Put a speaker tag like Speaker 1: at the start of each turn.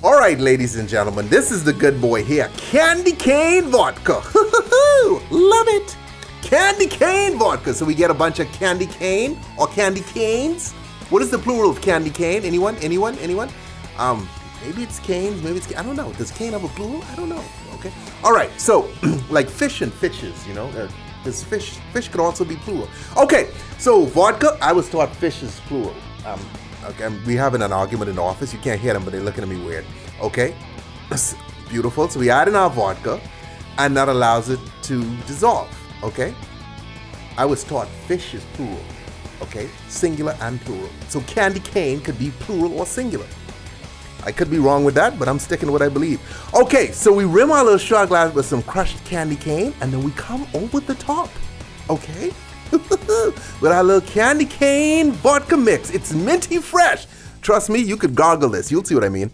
Speaker 1: All right, ladies and gentlemen, this is the good boy here. Candy cane vodka. Love it. Candy cane vodka. So we get a bunch of candy cane or candy canes. What is the plural of candy cane? Anyone? Maybe it's canes, maybe it's, I don't know. Does cane have a plural? I don't know. Okay. All right. So like fish and fishes, this fish could also be plural. Okay. So vodka, I was taught fish is plural. Okay, we having an argument in the office. You can't hear them, but they're looking at me weird. Okay, beautiful. So we add in our vodka, and that allows it to dissolve. Okay, I was taught fish is plural. Okay, singular and plural. So candy cane could be plural or singular. I could be wrong with that, but I'm sticking to what I believe. Okay, so we rim our little shot glass with some crushed candy cane, and then we come over the top. Okay. With our little candy cane vodka mix. It's minty fresh. Trust me, you could gargle this. You'll see what I mean.